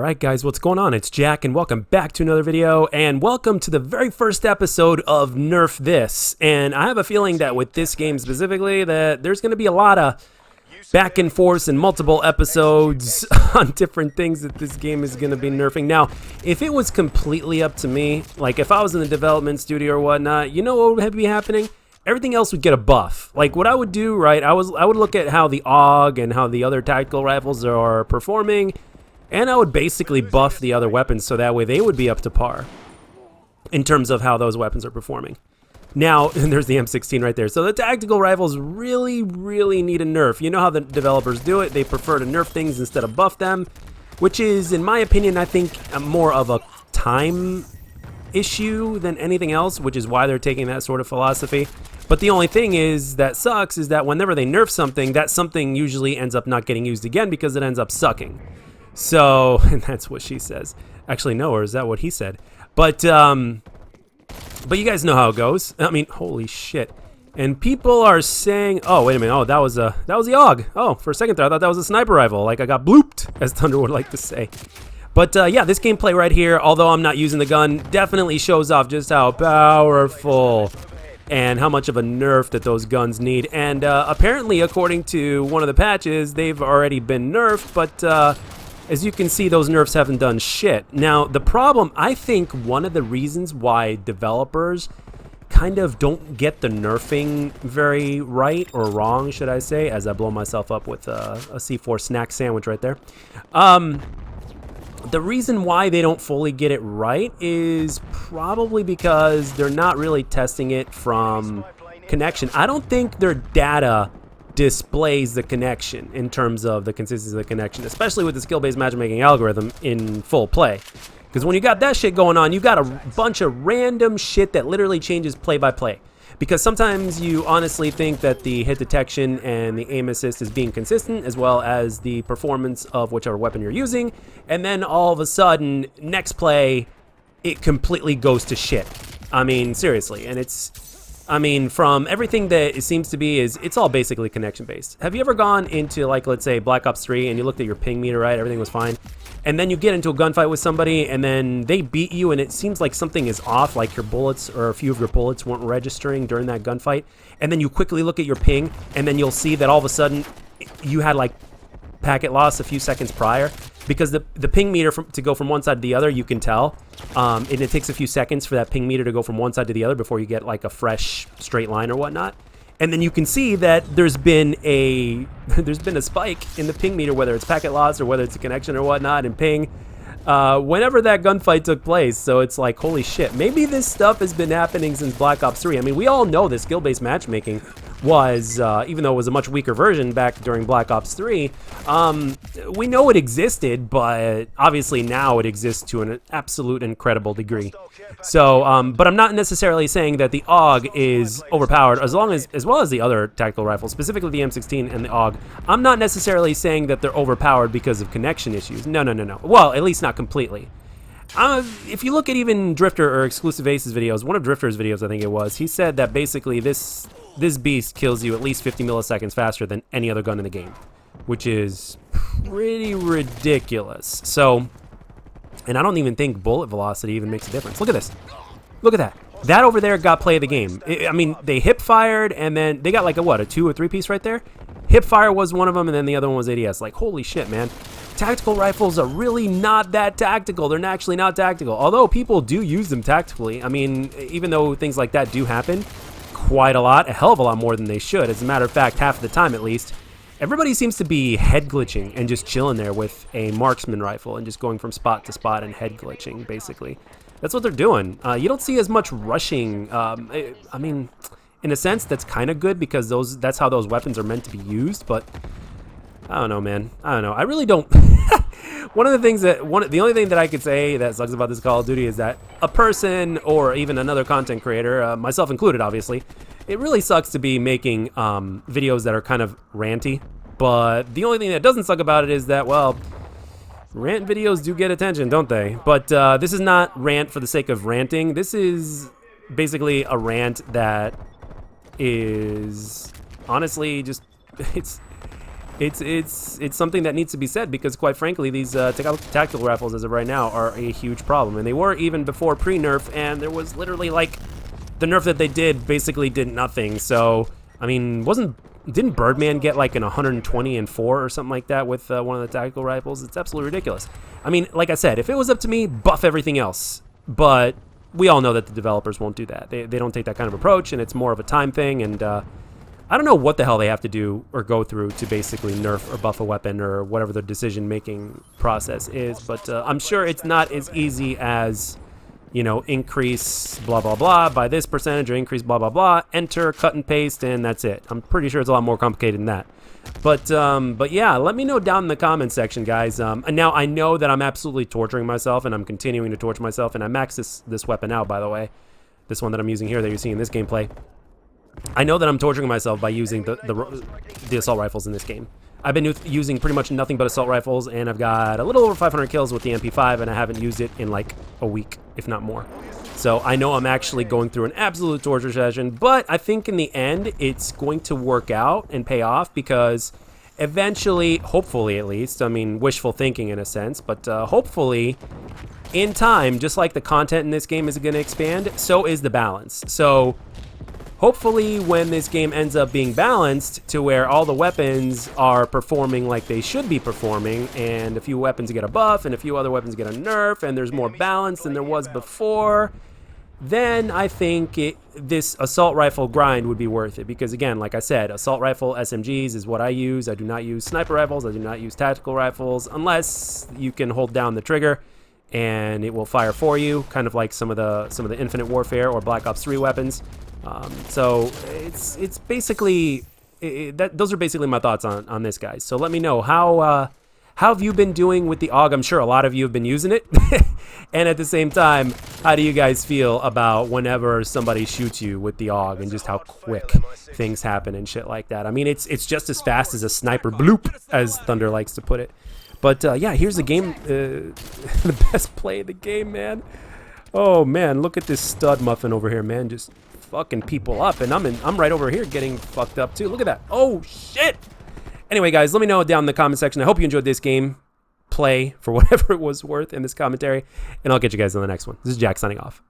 Alright guys, what's going on? It's Jack and welcome back to another video and welcome to the very first episode of Nerf This. And I have a feeling that with this game specifically that there's going to be a lot of back and forth and multiple episodes on different things that this game is going to be nerfing. Now, if it was completely up to me, like if I was in the development studio or whatnot, you know what would be happening? Everything else would get a buff. Like what I would do, right, I would look at how the AUG and how the other tactical rifles are performing, and I would basically buff the other weapons so that way they would be up to par in terms of how those weapons are performing. Now, and there's the M16 right there. So the tactical rifles really need a nerf. You know how the developers do it. They prefer to nerf things instead of buff them, which is, in my opinion, I think more of a time issue than anything else, which is why they're taking that sort of philosophy. But the only thing is that sucks is that whenever they nerf something, that something usually ends up not getting used again because it ends up sucking. So, and that's what she says. Actually, no, or is that what he said? But you guys know how it goes. I mean, holy shit. And people are saying, oh, wait a minute. Oh, that was the AUG. Oh, for a second there, I thought that was a sniper rifle. Like I got blooped, as Thunder would like to say. But yeah, this gameplay right here, although I'm not using the gun, definitely shows off just how powerful and how much of a nerf that those guns need. And apparently, according to one of the patches, they've already been nerfed, but as you can see, those nerfs haven't done shit. Now, the problem, I think one of the reasons why developers kind of don't get the nerfing very right, or wrong, should I say, as I blow myself up with a C4 snack sandwich right there. The reason why they don't fully get it right is probably because they're not really testing it from connection. I don't think their data displays the connection in terms of the consistency of the connection, especially with the skill-based matchmaking algorithm in full play. Because when you got that shit going on, you got a bunch of random shit that literally changes play by play. Because sometimes you honestly think that the hit detection and the aim assist is being consistent, as well as the performance of whichever weapon you're using, and then all of a sudden, next play, it completely goes to shit. I mean, seriously, and I mean, from everything that it seems to be it's all basically connection based. Have you ever gone into, like, let's say Black Ops 3 and you looked at your ping meter, right? Everything was fine. And then you get into a gunfight with somebody and then they beat you and it seems like something is off, like your bullets or a few of your bullets weren't registering during that gunfight. And then you quickly look at your ping and then you'll see that all of a sudden you had like packet loss a few seconds prior. Because the ping meter to go from one side to the other, you can tell. And it takes a few seconds for that ping meter to go from one side to the other before you get like a fresh straight line or whatnot. And then you can see that there's been a spike in the ping meter, whether it's packet loss or whether it's a connection or whatnot, and ping whenever that gunfight took place. So it's like, holy shit, maybe this stuff has been happening since Black Ops 3. I mean, we all know that skill-based matchmaking was, even though it was a much weaker version back during Black Ops 3, we know it existed, but obviously now it exists to an absolute incredible degree. So, but I'm not necessarily saying that the AUG is overpowered, as well as the other tactical rifles, specifically the M16 and the AUG. I'm not necessarily saying that they're overpowered because of connection issues. No. Well, at least not completely. If you look at even Drifter or Exclusive Aces videos, one of Drifter's videos, I think it was, he said that basically this beast kills you at least 50 milliseconds faster than any other gun in the game, which is pretty ridiculous. So, and I don't even think bullet velocity even makes a difference. Look at this. Look at that. That over there got play of the game. I mean, they hip fired and then they got like a 2 or 3 piece right there. Hip fire was one of them and then the other one was ADS. Like, holy shit, man. Tactical rifles are really not that tactical. They're actually not tactical. Although people do use them tactically. I mean, even though things like that do happen quite a lot, a hell of a lot more than they should. As a matter of fact, half the time at least, everybody seems to be head glitching and just chilling there with a marksman rifle and just going from spot to spot and head glitching, basically. That's what they're doing. You don't see as much rushing. I mean, in a sense, that's kind of good because that's how those weapons are meant to be used, but I don't know, man. I don't know. I really don't. The only thing that I could say that sucks about this Call of Duty is that a person or even another content creator, myself included, obviously, it really sucks to be making videos that are kind of ranty. But the only thing that doesn't suck about it is that, well, rant videos do get attention, don't they? But this is not rant for the sake of ranting. This is basically a rant that is honestly just, it's it's something that needs to be said because, quite frankly, these tactical rifles as of right now are a huge problem, and they were even before pre-nerf. And there was literally like the nerf that they did basically did nothing. So I mean, didn't Birdman get like an 120 and 4 or something like that with one of the tactical rifles? It's absolutely ridiculous. I mean, like I said, if it was up to me, buff everything else. But we all know that the developers won't do that. They don't take that kind of approach, and it's more of a time thing. And I don't know what the hell they have to do or go through to basically nerf or buff a weapon or whatever the decision-making process is. But I'm sure it's not as easy as, you know, increase blah, blah, blah by this percentage or increase blah, blah, blah, enter, cut and paste, and that's it. I'm pretty sure it's a lot more complicated than that. But yeah, let me know down in the comments section, guys. And now I know that I'm absolutely torturing myself, and I'm continuing to torture myself, and I maxed this weapon out, by the way. This one that I'm using here that you're seeing in this gameplay. I know that I'm torturing myself by using the assault rifles in this game. I've been using pretty much nothing but assault rifles, and I've got a little over 500 kills with the MP5, and I haven't used it in like a week, if not more. So I know I'm actually going through an absolute torture session, but I think in the end, it's going to work out and pay off because eventually, hopefully at least, I mean, wishful thinking in a sense, but hopefully in time, just like the content in this game is going to expand, so is the balance. So hopefully when this game ends up being balanced to where all the weapons are performing like they should be performing, and a few weapons get a buff and a few other weapons get a nerf, and there's more balance than there was before, then I think this assault rifle grind would be worth it. Because again, like I said, assault rifle SMGs is what I use. I do not use sniper rifles. I do not use tactical rifles unless you can hold down the trigger and it will fire for you, kind of like some of the Infinite Warfare or Black Ops 3 weapons. So it's basically those are basically my thoughts on this, guys. So let me know how have you been doing with the AUG? I'm sure a lot of you have been using it. And at the same time, how do you guys feel about whenever somebody shoots you with the AUG and just how quick things happen and shit like that? I mean, it's just as fast as a sniper bloop, as Thunder likes to put it. But yeah, here's the game, the best play of the game, man. Oh man, look at this stud muffin over here, man, just fucking people up, and I'm right over here getting fucked up too. Look at that. Oh shit. Anyway, guys, let me know down in the comment section. I hope you enjoyed this game play for whatever it was worth in this commentary, and I'll get you guys on the next one. This is Jack signing off.